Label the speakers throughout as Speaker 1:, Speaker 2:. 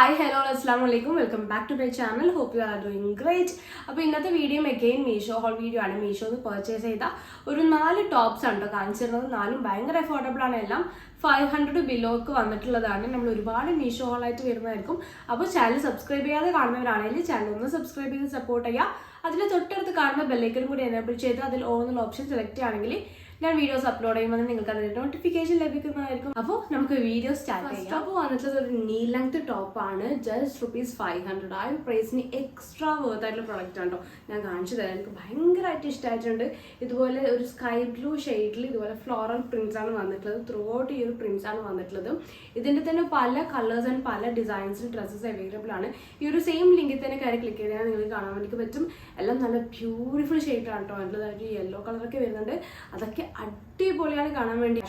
Speaker 1: Hi, hello, assalamu alaikum. Welcome back to my channel. Hope you are doing great. അപ്പോൾ ഇന്നത്തെ video again Meesho haul video ആണ്. മീഷോന്ന് purchase ചെയ്ത ഒരു 4 tops ആണ് കാണിച്ചിരുന്നത്. 4ഉം ഭയങ്കര അഫോർഡബിൾ ആണ്. എല്ലാം 500 ബിലോക്ക് വന്നിട്ടുള്ളതാണ്. നമ്മൾ ഒരുപാട് മീഷോ ഹോളായിട്ട് വരുന്നതായിരിക്കും. അപ്പോൾ ചാനൽ സബ്സ്ക്രൈബ് ചെയ്യാതെ കാണുന്നവരാണെങ്കിൽ ചാനൽ ഒന്ന് സബ്സ്ക്രൈബ് ചെയ്ത് സപ്പോർട്ട് ചെയ്യുക. അതിൽ തൊട്ടടുത്ത് കാണുന്ന ബെല്ലൈക്കനും കൂടി എനേബിൾ ചെയ്ത് അതിൽ ഓൾ എന്നുള്ള ഓപ്ഷൻ സെലക്ട് ചെയ്യുകയാണെങ്കിൽ ഞാൻ വീഡിയോസ് അപ്ലോഡ് ചെയ്യുമ്പോൾ നിങ്ങൾക്ക് അതിന്റെ നോട്ടിഫിക്കേഷൻ ലഭിക്കുന്നതായിരിക്കും. അപ്പോൾ നമുക്ക് വീഡിയോ സ്റ്റാർട്ട് ചെയ്യാം. അപ്പോൾ വന്നിട്ടുള്ളത് ഒരു നീ ലെങ്ത് ടോപ്പാണ്. ജസ്റ്റ് ₹500. ആ ഒരു പ്രൈസിന് എക്സ്ട്രാ വേർത്ത് ആയിട്ടുള്ള പ്രൊഡക്റ്റ് ആണോ ഞാൻ കാണിച്ചു തരാം. എനിക്ക് ഭയങ്കരമായിട്ട് ഇഷ്ടമായിട്ടുണ്ട്. ഇതുപോലെ ഒരു സ്കൈ ബ്ലൂ ഷെയ്ഡിൽ ഇതുപോലെ ഫ്ലോറൽ പ്രിന്റ്സ് ആണ് വന്നിട്ടുള്ളത്. ത്രൂ ഔട്ട് ഈ ഒരു പ്രിന്റ്സ് ആണ് വന്നിട്ടുള്ളത്. ഇതിന്റെ തന്നെ പല കളേഴ്സ് ആൻഡ് പല ഡിസൈൻസിൽ ഡ്രസ്സസ് അവൈലബിൾ ആണ്. ഈ ഒരു സെയിം ലിങ്കിൽ തന്നെ കയറി ക്ലിക്ക് ചെയ്താൽ നിങ്ങൾക്ക് കാണാൻ വേണ്ടി പറ്റും. എല്ലാം നല്ല ബ്യൂട്ടിഫുൾ ഷെയ്ഡാണ് കേട്ടോ. അതിൽ യെല്ലോ കളറൊക്കെ വരുന്നുണ്ട്. അതൊക്കെ അടിപൊളിയാണ് കാണാൻ വേണ്ടി.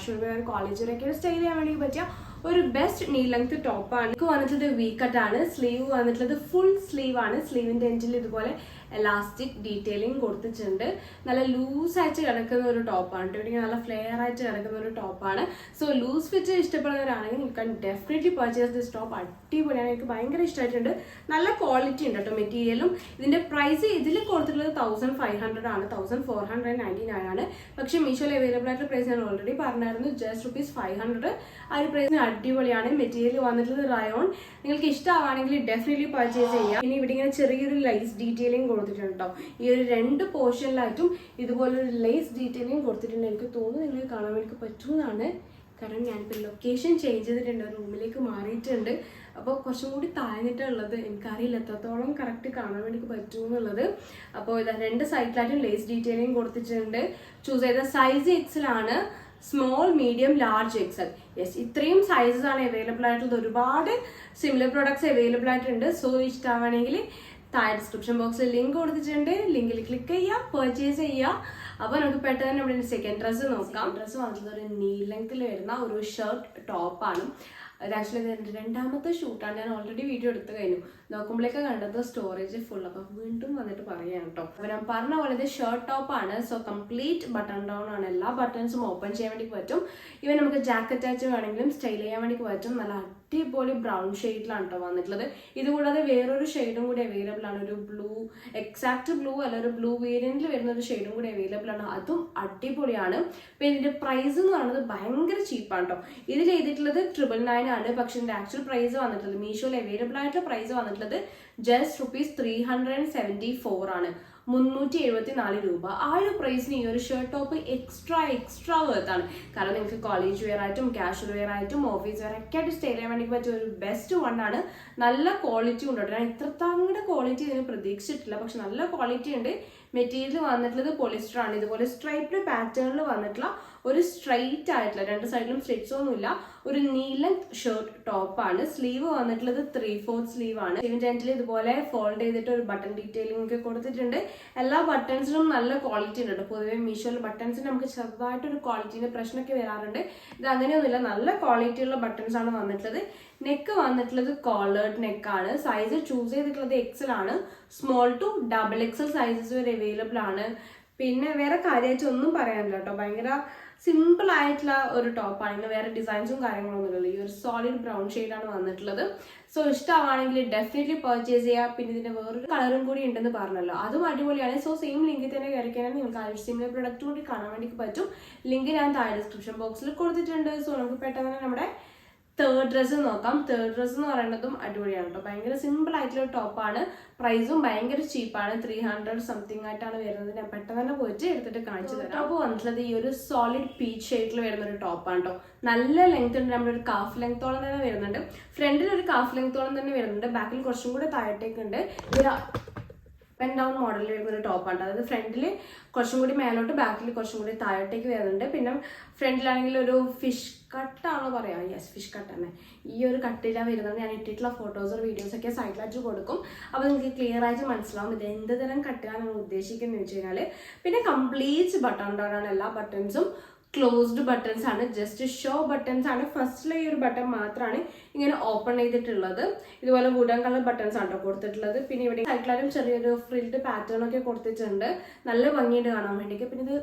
Speaker 1: കോളേജിലൊക്കെ സ്റ്റൈൽ ചെയ്യാൻ വേണ്ടി പറ്റിയ ഒരു ബെസ്റ്റ് നീ ലെങ്ത് ടോപ്പാണ്. എനിക്ക് വന്നിട്ടുള്ളത് വി കട്ട് ആണ്. സ്ലീവ് വന്നിട്ടുള്ളത് ഫുൾ സ്ലീവ് ആണ്. സ്ലീവിന്റെ എൻഡിൽ ഇതുപോലെ എലാസ്റ്റിക് ഡീറ്റെയിലിംഗ് കൊടുത്തിട്ടുണ്ട്. നല്ല ലൂസ് ആയിട്ട് കിടക്കുന്ന ഒരു ടോപ്പാണ്. ഇവിടെ നല്ല ഫ്ലെയർ ആയിട്ട് കിടക്കുന്ന ഒരു ടോപ്പാണ്. സോ ലൂസ് ഫിറ്റ് ഇഷ്ടപ്പെടുന്നവരാണെങ്കിൽ you can definitely purchase this top. അടിപൊളിയാണ്. എനിക്ക് ഭയങ്കര ഇഷ്ടമായിട്ടുണ്ട്. നല്ല ക്വാളിറ്റി ഉണ്ട് കേട്ടോ മെറ്റീരിയലും. ഇതിന്റെ പ്രൈസ് ഇതിൽ കൊടുത്തിട്ടുള്ളത് 1500 ആണ്. 1499 ആണ്. പക്ഷെ മീഷോയിൽ അവൈലബിൾ ആയിട്ടുള്ള പ്രൈസ് ഞാൻ ഓൾറെഡി പറഞ്ഞായിരുന്നു. ജസ്റ്റ് ₹500. ആ ഒരു പ്രൈസിന് അടിപൊളിയാണ്. മെറ്റീരിയൽ വന്നിട്ടുള്ളത് റയോൺ. നിങ്ങൾക്ക് ഇഷ്ടമാണെങ്കിൽ ഡെഫിനറ്റ്ലി പർച്ചേസ് ചെയ്യാം. ഇനി ഇവിടെ ഇങ്ങനെ ചെറിയൊരു ലൈസ് ഡീറ്റെയിലിംഗ് കൊടുത്തിട്ടുണ്ട് കേട്ടോ. ഈ ഒരു 2 പോർഷനിലായിട്ടും ഇതുപോലൊരു ലേസ് ഡീറ്റെയിലിംഗ് കൊടുത്തിട്ടുണ്ട്. എനിക്ക് തോന്നുന്നു നിങ്ങൾക്ക് കാണാൻ വേണ്ടി പറ്റുന്നതാണ്. കാരണം ഞാനിപ്പോൾ ലൊക്കേഷൻ ചേഞ്ച് ചെയ്തിട്ടുണ്ട്. റൂമിലേക്ക് മാറിയിട്ടുണ്ട്. അപ്പോൾ കുറച്ചും കൂടി താഴ്ന്നിട്ടുള്ളത്. എനിക്കറിയില്ല എത്രത്തോളം കറക്റ്റ് കാണാൻ വേണ്ടി പറ്റുമെന്നുള്ളത്. അപ്പോൾ ഇതാ 2 സൈഡിലായിട്ടും ലേസ് ഡീറ്റെയിലിംഗ് കൊടുത്തിട്ടുണ്ട്. ചൂസ് ചെയ്ത സൈസ് എക്സലാണ്. Small, medium, large, XL. Yes, ഇത്രയും സൈസസ് ആണ് അവൈലബിൾ ആയിട്ടുള്ളത്. ഒരുപാട് സിമിലർ പ്രോഡക്ട്സ് അവൈലബിൾ ആയിട്ടുണ്ട്. സോ ഇഷ്ടമാണെങ്കിൽ താഴെ ഡിസ്ക്രിപ്ഷൻ ബോക്സിൽ ലിങ്ക് കൊടുത്തിട്ടുണ്ട്. ലിങ്കിൽ ക്ലിക്ക് ചെയ്യുക, പർച്ചേസ് ചെയ്യുക. അപ്പോൾ നമുക്ക് പെട്ടെന്ന് തന്നെ നമ്മുടെ സെക്കൻഡ് ഡ്രസ്സ് നോക്കാം. ഡ്രസ്സ് വന്നത് ഒരു നീ ലെങ്ത്തിൽ വരുന്ന ഒരു ഷർട്ട് ടോപ്പാണ്. ആക്ച്വലി ഇത് 2ാമത്തെ ഷൂട്ടാണ്. ഞാൻ ഓൾറെഡി വീഡിയോ എടുത്തു കഴിഞ്ഞു. നോക്കുമ്പോഴേക്ക് കണ്ടത് സ്റ്റോറേജ് ഫുൾ. അപ്പം വീണ്ടും വന്നിട്ട് പറയാം കേട്ടോ. അപ്പോൾ ഞാൻ പറഞ്ഞ പോലെ ഇത് ഷർട്ട് ടോപ്പാണ്. സോ കംപ്ലീറ്റ് ബട്ടൺ ഡൗൺ ആണ്. എല്ലാ ബട്ടൺസും ഓപ്പൺ ചെയ്യാൻ വേണ്ടി പറ്റും. ഇവൻ നമുക്ക് ജാക്കറ്റ് അറ്റാച്ച് വേണമെങ്കിലും സ്റ്റൈൽ ചെയ്യാൻ വേണ്ടി പറ്റും. നല്ല അടിപൊളി ബ്രൗൺ ഷെയ്ഡിലാണ് കേട്ടോ വന്നിട്ടുള്ളത്. ഇതുകൂടാതെ വേറൊരു ഷെയ്ഡും കൂടി അവൈലബിൾ ആണ്. ഒരു ബ്ലൂ, എക്സാക്ട് ബ്ലൂ അല്ല, ഒരു ബ്ലൂ വേരിയന്റിൽ വരുന്ന ഒരു ഷെയ്ഡും കൂടി അവൈലബിൾ ആണ്. അതും അടിപൊളിയാണ്. പിന്നെ ഇതിന്റെ പ്രൈസ് എന്ന് പറയുന്നത് ഭയങ്കര ചീപ്പാണ് കേട്ടോ. ഇതിൽ എഴുതിയിട്ടുള്ളത് 999 ആണ്. പക്ഷെ ഇതിന്റെ ആക്ച്വൽ പ്രൈസ് വന്നിട്ടുള്ളത് മീഷോയിൽ അവൈലബിൾ ആയിട്ടുള്ള പ്രൈസ് വന്നിട്ടുള്ളത് ജസ്റ്റ് ₹374 ആണ്. 374 രൂപ. ആ ഒരു പ്രൈസിന് ഈ ഒരു ഷർട്ട് ടോപ്പ് എക്സ്ട്രാ വേർത്താണ്. കാരണം നിങ്ങൾക്ക് കോളേജ് വെയർ ആയിട്ടും കാഷ്വൽ വെയർ ആയിട്ടും ഓഫീസ് വെയർ ഒക്കെ ആയിട്ട് സ്റ്റൈൽ ചെയ്യാൻ വേണ്ടി പറ്റിയ ഒരു ബെസ്റ്റ് വൺ ആണ്. നല്ല ക്വാളിറ്റി ഉണ്ട്. ഞാൻ ഇത്രത്തങ്ങടെ ക്വാളിറ്റി ഇതിന് പ്രതീക്ഷിച്ചിട്ടില്ല. പക്ഷെ നല്ല ക്വാളിറ്റി ഉണ്ട്. മെറ്റീരിയൽ വന്നിട്ടുള്ളത് പോളിസ്റ്റർ ആണ്. ഇതുപോലെ സ്ട്രൈപ്ഡ് പാറ്റേണിൽ വന്നിട്ടുള്ള ഒരു സ്ട്രൈറ്റ് ആയിട്ടുള്ള 2 സൈഡിലും സ്ലിറ്റ്സ് ഒന്നുമില്ല ഒരു നീ ലെങ്ത് ഷർട്ട് ടോപ്പാണ്. സ്ലീവ് വന്നിട്ടുള്ളത് 3/4 സ്ലീവ് ആണ്. സ്ലീവിന്റെ എൻഡിൽ ഇതുപോലെ ഫോൾഡ് ചെയ്തിട്ട് ഒരു ബട്ടൺ ഡീറ്റെയിലിംഗ് ഒക്കെ കൊടുത്തിട്ടുണ്ട്. എല്ലാ ബട്ടൺസിനും നല്ല ക്വാളിറ്റി ഉണ്ട്. പൊതുവെ മീഷോയിൽ ബട്ടൺസിന് നമുക്ക് ചെറുതായിട്ടൊരു ക്വാളിറ്റിന്റെ പ്രശ്നമൊക്കെ വരാറുണ്ട്. ഇത് അങ്ങനെയൊന്നുമില്ല. നല്ല ക്വാളിറ്റി ഉള്ള ബട്ടൺസ് ആണ് വന്നിട്ടുള്ളത്. നെക്ക് വന്നിട്ടുള്ളത് കോളേർഡ് നെക്കാണ്. സൈസ് ചൂസ് ചെയ്തിട്ടുള്ളത് എക്സൽ ആണ്. സ്മോൾ ടു XXL സൈസസ് വരെ അവൈലബിൾ ആണ്. പിന്നെ വേറെ കാര്യമായിട്ട് ഒന്നും പറയാനില്ല കേട്ടോ. ഭയങ്കര സിമ്പിൾ ആയിട്ടുള്ള ഒരു ടോപ്പാണ്. വേറെ ഡിസൈൻസും കാര്യങ്ങളൊന്നും ഇല്ലല്ലോ. ഈ ഒരു സോളിഡ് ബ്രൗൺ ഷെയ്ഡാണ് വന്നിട്ടുള്ളത്. സോ ഇഷ്ടമാണെങ്കിൽ ഡെഫിനറ്റ്ലി പർച്ചേസ് ചെയ്യുക. പിന്നെ ഇതിന്റെ വേറൊരു കളറും കൂടി ഉണ്ടെന്ന് പറഞ്ഞല്ലോ, അതും അടിപൊളിയാണ്. സോ സെയിം ലിങ്കിൽ തന്നെ കയറിക്കാൻ നിങ്ങൾക്ക് ആ ഒരു സിമിലർ പ്രൊഡക്റ്റ് കൂടി കാണാൻ വേണ്ടി പറ്റും. ലിങ്ക് ഞാൻ താഴെ ഡിസ്ക്രിപ്ഷൻ ബോക്സിൽ കൊടുത്തിട്ടുണ്ട്. സോ നമുക്ക് പെട്ടെന്ന് നമ്മുടെ തേർഡ് ഡ്രസ്സ് നോക്കാം. തേർഡ് ഡ്രസ്സ് എന്ന് പറയുന്നതും അടിപൊളിയാണ് കേട്ടോ. ഭയങ്കര സിമ്പിൾ ആയിട്ടുള്ള ടോപ്പാണ്. പ്രൈസും ഭയങ്കര ചീപ്പാണ്. 300 സംതിങ് ആയിട്ടാണ് വരുന്നത്. ഞാൻ പെട്ടെന്ന് തന്നെ പോയിട്ട് എടുത്തിട്ട് കാണിച്ചു തരാം. ടോപ്പ് വന്നിട്ടുള്ളത് ഈ ഒരു സോളിഡ് പീച്ച് ഷെയ്ഡിൽ വരുന്ന ഒരു ടോപ്പാണ് കേട്ടോ. നല്ല ലെങ്ത് ഉണ്ട്. നമ്മുടെ ഒരു കാഫ് ലെങ്ത്തോളം തന്നെ വരുന്നുണ്ട്. ഫ്രണ്ടിൽ ഒരു കാഫ് ലെങ്ത്തോളം തന്നെ വരുന്നുണ്ട്. ബാക്കിൽ കുറച്ചും കൂടെ താഴത്തേക്കുണ്ട്. പെൻ ഡൗൺ മോഡലിൽ വരുന്ന ഒരു ടോപ്പാണ്. അതായത് ഫ്രണ്ടിൽ കുറച്ചും കൂടി മേലോട്ട്, ബാക്കിൽ കുറച്ചും കൂടി താഴോട്ടേക്ക് വരുന്നുണ്ട്. പിന്നെ ഫ്രണ്ടിലാണെങ്കിൽ ഒരു ഫിഷ് കട്ടാണോ പറയാ, യെസ് ഫിഷ് കട്ട് തന്നെ. ഈ ഒരു കട്ടിലാണ് വരുന്നത്. ഞാൻ ഇട്ടിട്ടുള്ള ഫോട്ടോസ് വീഡിയോസ് ഒക്കെ സൈഡിലായിട്ട് കൊടുക്കും. അപ്പോൾ നിങ്ങൾക്ക് ക്ലിയർ ആയിട്ട് മനസ്സിലാവും ഇത് എന്ത് തരം കട്ടിലാണ് ഉദ്ദേശിക്കുന്നത് വെച്ച് കഴിഞ്ഞാൽ. പിന്നെ കംപ്ലീറ്റ് ബട്ടൺ ഡൗൺ ആണ്. എല്ലാ ബട്ടൺസും ക്ലോസ്ഡ് ബട്ടൺസ് ആണ്. ജസ്റ്റ് ഷോ ബട്ടൺസ് ആണ്. ഫസ്റ്റിലെ ഈ ഒരു ബട്ടൺ മാത്രമാണ് ഇങ്ങനെ ഓപ്പൺ ചെയ്തിട്ടുള്ളത്. ഇതുപോലെ വുഡൻ കളർ ബട്ടൺസ് ആണ് കൊടുത്തിട്ടുള്ളത്. പിന്നെ ഇവിടെ സൈഡിലാലും ചെറിയൊരു ഫ്രിൽഡ് പാറ്റേൺ ഒക്കെ കൊടുത്തിട്ടുണ്ട്. നല്ല ഭംഗിയുണ്ട് കാണാൻ വേണ്ടിയിട്ട്. പിന്നെ ഇത്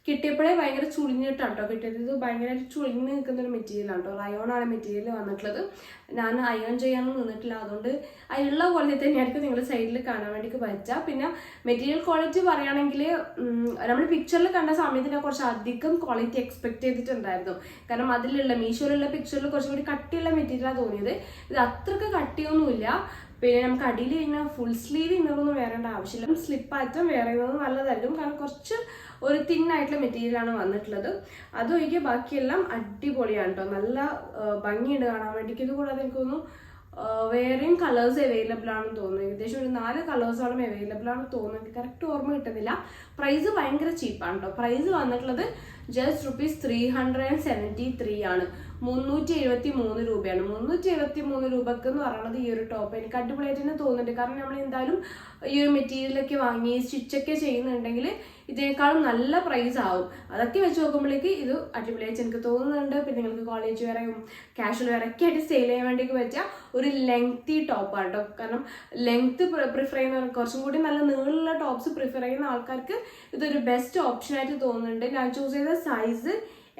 Speaker 1: കിട്ടിയപ്പോഴേ ഭയങ്കര ചുളിഞ്ഞിട്ടാണ് കേട്ടോ കിട്ടിയത്. ഇത് ഭയങ്കരമായിട്ട് ചുളിഞ്ഞ് നിൽക്കുന്ന ഒരു മെറ്റീരിയലാണ് കേട്ടോ. റയോണാണ് മെറ്റീരിയൽ വന്നിട്ടുള്ളത്. ഞാൻ അയൺ ചെയ്യാനൊന്നും നിന്നിട്ടില്ല, അതുകൊണ്ട് അതിലുള്ള ക്വാളിറ്റി തന്നെയായിരിക്കും നിങ്ങൾ സൈഡിൽ കാണാൻ വേണ്ടിയിട്ട് പറ്റുക. പിന്നെ മെറ്റീരിയൽ ക്വാളിറ്റി പറയുകയാണെങ്കിൽ നമ്മൾ പിക്ചറിൽ കണ്ട സമയത്ത് ഞാൻ കുറച്ച് അധികം ക്വാളിറ്റി എക്സ്പെക്ട് ചെയ്തിട്ടുണ്ടായിരുന്നു. കാരണം അതിലുള്ള മീഷോയിലുള്ള പിക്ചറിൽ കുറച്ചും കൂടി കട്ടിയുള്ള മെറ്റീരിയലാണ് തോന്നിയത്. ഇത് അത്രയ്ക്ക് കട്ടിയൊന്നുമില്ല. പിന്നെ നമുക്ക് അടിയിൽ ഇങ്ങനെ ഫുൾ സ്ലീവ് ഇന്നറൊന്നും വേറേണ്ട ആവശ്യമില്ല. സ്ലിപ്പായിട്ടും വേറെ നല്ലതായിരിക്കും, കാരണം കുറച്ച് ഒരു തിന്നായിട്ടുള്ള മെറ്റീരിയലാണ് വന്നിട്ടുള്ളത്. അതൊഴികെ ബാക്കിയെല്ലാം അടിപൊളിയാണ് കേട്ടോ. നല്ല ഭംഗിയുണ്ട് കാണാൻ വേണ്ടിയിട്ട്. ഇത് കൂടാതെ എനിക്ക് തോന്നുന്നു വേറെയും കളേഴ്സ് അവൈലബിൾ ആണെന്ന് തോന്നുന്നു. ഏകദേശം ഒരു 4 കളേഴ്സോളം അവൈലബിൾ ആണെന്ന് തോന്നുന്നു. എനിക്ക് കറക്റ്റ് ഓർമ്മ കിട്ടുന്നില്ല. പ്രൈസ് ഭയങ്കര ചീപ്പാണ് കേട്ടോ. പ്രൈസ് വന്നിട്ടുള്ളത് ജസ്റ്റ് ₹373 ആണ്. 373 രൂപയാണ്. 373 രൂപക്ക് എന്ന് പറയുന്നത് ഈ ഒരു ടോപ്പ് എനിക്ക് അടിപൊളിയായിട്ട് തന്നെ തോന്നുന്നുണ്ട്. കാരണം നമ്മൾ എന്തായാലും ഈ ഒരു മെറ്റീരിയലൊക്കെ വാങ്ങി സ്റ്റിച്ചൊക്കെ ചെയ്യുന്നുണ്ടെങ്കിൽ ഇതിനേക്കാളും നല്ല പ്രൈസ് ആവും. അതൊക്കെ വെച്ച് നോക്കുമ്പോഴേക്ക് ഇത് അടിപൊളിയായിട്ട് എനിക്ക് തോന്നുന്നുണ്ട്. പിന്നെ നിങ്ങൾക്ക് കോളേജ് വെയറും കാഷ്വൽ വെയറൊക്കെ ആയിട്ട് സ്റ്റൈൽ ചെയ്യാൻ വേണ്ടി പറ്റിയ ഒരു ലെങ്തി ടോപ്പാണ് കേട്ടോ. കാരണം ലെങ്ത് പ്രിഫർ ചെയ്യുന്ന കുറച്ചും കൂടി നല്ല നീളമുള്ള ടോപ്സ് പ്രിഫർ ചെയ്യുന്ന ആൾക്കാർക്ക് ഇതൊരു ബെസ്റ്റ് ഓപ്ഷൻ ആയിട്ട് തോന്നുന്നുണ്ട്. ഞാൻ ചൂസ് ചെയ്ത സൈസ്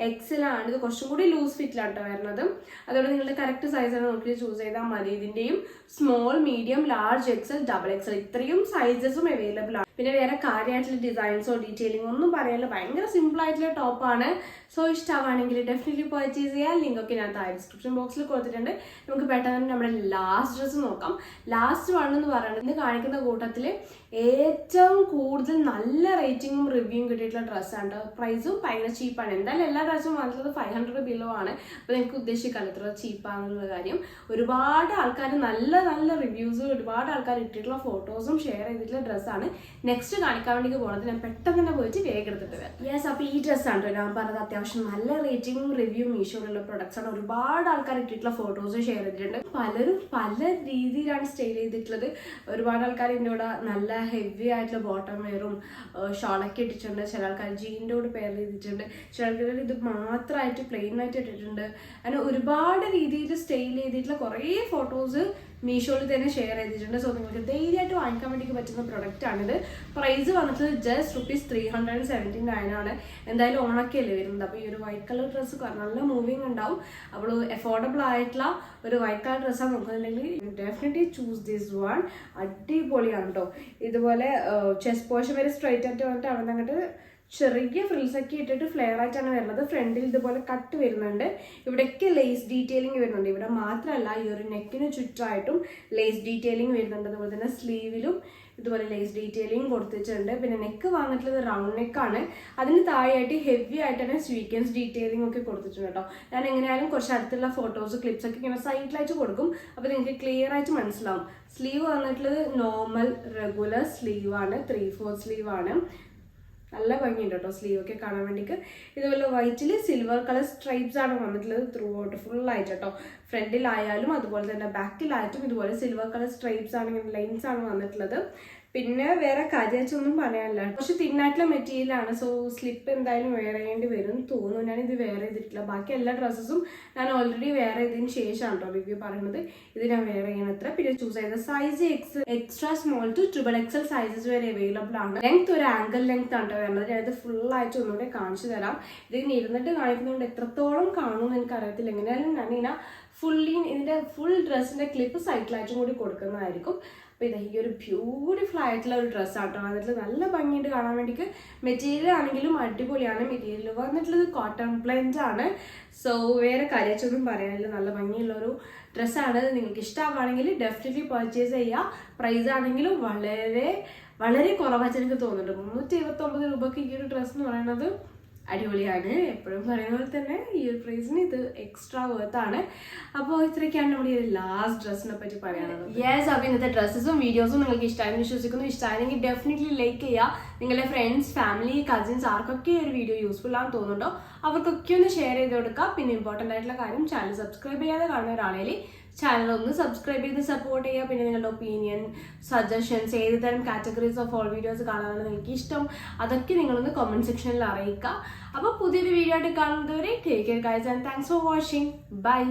Speaker 1: എക്സലാണ്. ഇത് കുറച്ചും കൂടി ലൂസ് ഫിറ്റിലാണ് കേട്ടോ വരുന്നത്. അതുകൊണ്ട് നിങ്ങളുടെ കറക്റ്റ് സൈസാണ് നോക്കി ചൂസ് ചെയ്താൽ മതി. ഇതിൻ്റെയും small, medium, large, XL, double XL ഇത്രയും സൈസസും അവൈലബിൾ ആണ്. പിന്നെ വേറെ കാര്യമായിട്ടുള്ള ഡിസൈൻസോ ഡീറ്റെയിലിംഗ് ഒന്നും പറയാനില്ല. ഭയങ്കര സിമ്പിൾ ആയിട്ടുള്ള ടോപ്പാണ്. സോ ഇഷ്ടമാണെങ്കിൽ ഡെഫിനറ്റ്ലി പർച്ചേസ് ചെയ്യാം. ലിങ്ക് ഒക്കെ ഞാൻ താഴെ ഡിസ്ക്രിപ്ഷൻ ബോക്സിൽ കൊടുത്തിട്ടുണ്ട്. നമുക്ക് പെട്ടെന്ന് നമ്മുടെ ലാസ്റ്റ് ഡ്രസ്സ് നോക്കാം. ലാസ്റ്റ് വൺ എന്ന് പറയുന്നത് ഇന്ന് കാണിക്കുന്ന കൂട്ടത്തിൽ ഏറ്റവും കൂടുതൽ നല്ല റേറ്റിംഗും റിവ്യൂവും കിട്ടിയിട്ടുള്ള ഡ്രസ്സാണ്. പ്രൈസും ഭയങ്കര ചീപ്പാണ്. എന്തായാലും എല്ലാ ഡ്രസ്സും വന്നിട്ടുള്ളത് 500 ബിലോ ആണ്. അപ്പോൾ നിങ്ങൾക്ക് ഉദ്ദേശിക്കാൻ എത്ര ചീപ്പാണെന്നുള്ള കാര്യം. ഒരുപാട് ആൾക്കാർ നല്ല നല്ല റിവ്യൂസും ഒരുപാട് ആൾക്കാർ ഇട്ടിട്ടുള്ള ഫോട്ടോസും ഷെയർ ചെയ്തിട്ടുള്ള ഡ്രസ്സാണ്. നെക്സ്റ്റ് കാണിക്കാൻ വേണ്ടി പോകുന്നത് ഞാൻ പെട്ടെന്ന് തന്നെ പോയിട്ട് വേഗം എടുത്തിട്ട് വരാം. യെസ്, അപ്പോൾ ഈ ഡ്രസ്സാണ് ഞാൻ പറഞ്ഞത്. അത്യാവശ്യം നല്ല റേറ്റിംഗും റിവ്യൂ മീഷോയിലുള്ള പ്രൊഡക്ട്സ് ആണ്. ഒരുപാട് ആൾക്കാർ ഇട്ടിട്ടുള്ള ഫോട്ടോസ് ഷെയർ ചെയ്തിട്ടുണ്ട്. പലരും പല രീതിയിലാണ് സ്റ്റൈൽ ചെയ്തിട്ടുള്ളത്. ഒരുപാട് ആൾക്കാർ ഇതിൻ്റെ കൂടെ നല്ല ഹെവി ആയിട്ടുള്ള ബോട്ടം വെയറും ഷോളൊക്കെ ഇട്ടിട്ടുണ്ട്. ചില ആൾക്കാർ ജീൻ്റെ കൂടെ പെയർ ചെയ്തിട്ടുണ്ട്. ചില ആൾക്കാർ ഇത് മാത്രമായിട്ട് പ്ലെയിൻ ആയിട്ട് ഇട്ടിട്ടുണ്ട്. അങ്ങനെ ഒരുപാട് രീതിയിൽ സ്റ്റൈൽ ചെയ്തിട്ടുള്ള കുറേ ഫോട്ടോസ് മീഷോയിൽ തന്നെ ഷെയർ ചെയ്തിട്ടുണ്ട്. സോ നിങ്ങൾക്ക് ധൈര്യമായിട്ട് വാങ്ങിക്കാൻ വേണ്ടി പറ്റുന്ന പ്രൊഡക്റ്റ് ആണിത്. പ്രൈസ് വന്നിട്ട് ജസ്റ്റ് ₹379 ആണ്. എന്തായാലും ഓണൊക്കെ അല്ലേ വരുന്നത്. അപ്പോൾ ഈ ഒരു വൈറ്റ് കളർ ഡ്രസ്സ് നല്ല മൂവിങ് ഉണ്ടാവും. അപ്പോൾ അഫോർഡബിൾ ആയിട്ടുള്ള ഒരു വൈറ്റ് കളർ ഡ്രസ്സാണ് നോക്കുന്നുണ്ടെങ്കിൽ ഡെഫിനറ്റ്ലി ചൂസ് ദിസ് വൺ. അടിപൊളിയാണ് കേട്ടോ. ഇതുപോലെ ചെസ്റ്റ് പോർഷൻ വരെ സ്ട്രൈറ്റ് ആയിട്ട് വന്നിട്ട് അവിടെ അങ്ങോട്ട് ചെറിയ ഫ്രിൽസൊക്കെ ഇട്ടിട്ട് ഫ്ലെയർ ആയിട്ടാണ് വരുന്നത്. ഫ്രണ്ടിൽ ഇതുപോലെ കട്ട് വരുന്നുണ്ട്. ഇവിടെയൊക്കെ ലേസ് ഡീറ്റെയിലിംഗ് വരുന്നുണ്ട്. ഇവിടെ മാത്രമല്ല, ഈ ഒരു നെക്കിന് ചുറ്റായിട്ടും ലേസ് ഡീറ്റെയിലിംഗ് വരുന്നുണ്ട്. അതുപോലെ തന്നെ സ്ലീവിലും ഇതുപോലെ ലേസ് ഡീറ്റെയിലിംഗ് കൊടുത്തിട്ടുണ്ട്. പിന്നെ നെക്ക് വന്നിട്ടുള്ളത് റൗണ്ട് നെക്കാണ്. അതിന് താഴെയായിട്ട് ഹെവി ആയിട്ട് തന്നെ സ്വീക്വൻസ് ഡീറ്റെയിലിംഗ് ഒക്കെ കൊടുത്തിട്ടുണ്ട് കേട്ടോ. ഞാൻ എങ്ങനെയായാലും കുറച്ച് അടുത്തുള്ള ഫോട്ടോസ് ക്ലിപ്സ് ഒക്കെ ഇങ്ങനെ സൈഡിലായിട്ട് കൊടുക്കും. അപ്പോൾ നിങ്ങൾക്ക് ക്ലിയർ ആയിട്ട് മനസ്സിലാവും. സ്ലീവ് വന്നിട്ടുള്ളത് നോർമൽ റെഗുലർ സ്ലീവാണ്. 3/4 സ്ലീവാണ്. നല്ല ഭംഗിയുണ്ട് കേട്ടോ സ്ലീവ് ഒക്കെ കാണാൻ വേണ്ടിയിട്ട്. ഇതുപോലെ വൈറ്റിൽ സിൽവർ കളർ സ്ട്രൈപ്സ് ആണ് വന്നിട്ടുള്ളത് ത്രൂ ഔട്ട് ഫുള്ളായിട്ട് കേട്ടോ. ഫ്രണ്ടിലായാലും അതുപോലെ തന്നെ ബാക്കിലായിട്ടും ഇതുപോലെ സിൽവർ കളർ സ്ട്രൈപ്സ് ആണ്, ലൈൻസ് ആണ് വന്നിട്ടുള്ളത്. പിന്നെ വേറെ കാര്യമായിട്ടൊന്നും പറയാനില്ല. കുറച്ച് തിന്നായിട്ടുള്ള മെറ്റീരിയലാണ്. സോ സ്ലിപ്പ് എന്തായാലും വെയർ ചെയ്യേണ്ടി വരും തോന്നുന്നു. ഞാനിത് വെയർ ചെയ്തിട്ടില്ല. ബാക്കി എല്ലാ ഡ്രസ്സസും ഞാൻ ഓൾറെഡി വെയർ ചെയ്തതിന് ശേഷമാണ് കേട്ടോ റിവ്യൂ പറയുന്നത്. ഇത് ഞാൻ വെയർ ചെയ്യണത്ര. പിന്നെ ചൂസ് ചെയ്ത size extra small to XXL sizes വരെ അവൈലബിൾ ആണ്. ലെങ്ത് ഒരു ആംഗിൾ ലെങ്ത് ആണ് വരുന്നത്. ഞാനിത് ഫുള്ളായിട്ട് ഒന്നുകൂടെ കാണിച്ചു തരാം. ഇതിന് ഇരുന്നിട്ട് കാണിക്കുന്നതുകൊണ്ട് എത്രത്തോളം കാണുമെന്ന് എനിക്ക് അറിയത്തില്ല. എങ്ങനെയാലും ഞാനിങ്ങനെ ഇതിൻ്റെ ഫുൾ ഡ്രസ്സിൻ്റെ ക്ലിപ്പ് സൈഡിലായിട്ടും കൂടി കൊടുക്കുന്നതായിരിക്കും. അപ്പോൾ ഇത് ഈ ഒരു ബ്യൂട്ടിഫുൾ ആയിട്ടുള്ള ഒരു ഡ്രസ്സാണ് കേട്ടോ. അതിൽ നല്ല ഭംഗിയുണ്ട് കാണാൻ വേണ്ടിയിട്ട്. മെറ്റീരിയൽ ആണെങ്കിലും അടിപൊളിയാണ്. മെറ്റീരിയൽ വന്നിട്ടുള്ളത് കോട്ടൺ ബ്ലെൻഡ് ആണ്. സോ വേറെ കാര്യമൊന്നും പറയാനില്ല. നല്ല ഭംഗിയുള്ളൊരു ഡ്രസ്സാണ്. നിങ്ങൾക്ക് ഇഷ്ടമാവുകയാണെങ്കിൽ ഡെഫിനറ്റ്ലി പർച്ചേസ് ചെയ്യുക. പ്രൈസ് ആണെങ്കിലും വളരെ വളരെ കുറവായിട്ട് എനിക്ക് തോന്നുന്നുണ്ട്. 379 രൂപയ്ക്ക് ഈ ഒരു ഡ്രസ്സ് എന്ന് പറയുന്നത് അടിപൊളിയാണ്. എപ്പോഴും പറയുന്ന പോലെ തന്നെ ഈ ഒരു പ്രൈസിന് ഇത് എക്സ്ട്രാ വേർത്താണ്. അപ്പോൾ ഇത്രയൊക്കെയാണ് നമ്മുടെ ഈ ലാസ്റ്റ് ഡ്രസ്സിനെ പറ്റി പറയാനുള്ളത്. യെസ്, അപ്പോൾ ഇന്നത്തെ ഡ്രസ്സസും വീഡിയോസും നിങ്ങൾക്ക് ഇഷ്ടമായെന്ന് വിശ്വസിക്കുന്നു. ഇഷ്ടമായെങ്കിൽ ഡെഫിനറ്റ്ലി ലൈക്ക് ചെയ്യുക. നിങ്ങളുടെ ഫ്രണ്ട്സ്, ഫാമിലി, കസിൻസ് ആർക്കൊക്കെ ഒരു വീഡിയോ യൂസ്ഫുൾ ആണെന്ന് തോന്നുന്നുണ്ടോ അവർക്കൊക്കെ ഒന്ന് ഷെയർ ചെയ്ത് കൊടുക്കുക. പിന്നെ ഇമ്പോർട്ടൻ്റ് ആയിട്ടുള്ള കാര്യം, ചാനൽ സബ്സ്ക്രൈബ് ചെയ്യാതെ കാണുന്നവരാണെങ്കിൽ ചാനൽ ഒന്ന് സബ്സ്ക്രൈബ് ചെയ്ത് സപ്പോർട്ട് ചെയ്യുക. പിന്നെ നിങ്ങളുടെ ഒപ്പീനിയൻ, സജഷൻസ്, ഏത് തരം കാറ്റഗറീസ് ഓഫ് ഓൾ വീഡിയോസ് കാണാനാണ് നിങ്ങൾക്ക് ഇഷ്ടം അതൊക്കെ നിങ്ങളൊന്ന് കമൻറ്റ് സെക്ഷനിൽ അറിയിക്കുക. അപ്പോൾ പുതിയൊരു വീഡിയോ ആയിട്ട് കാണുന്നതുവരെ take care guys and thanks for watching. By.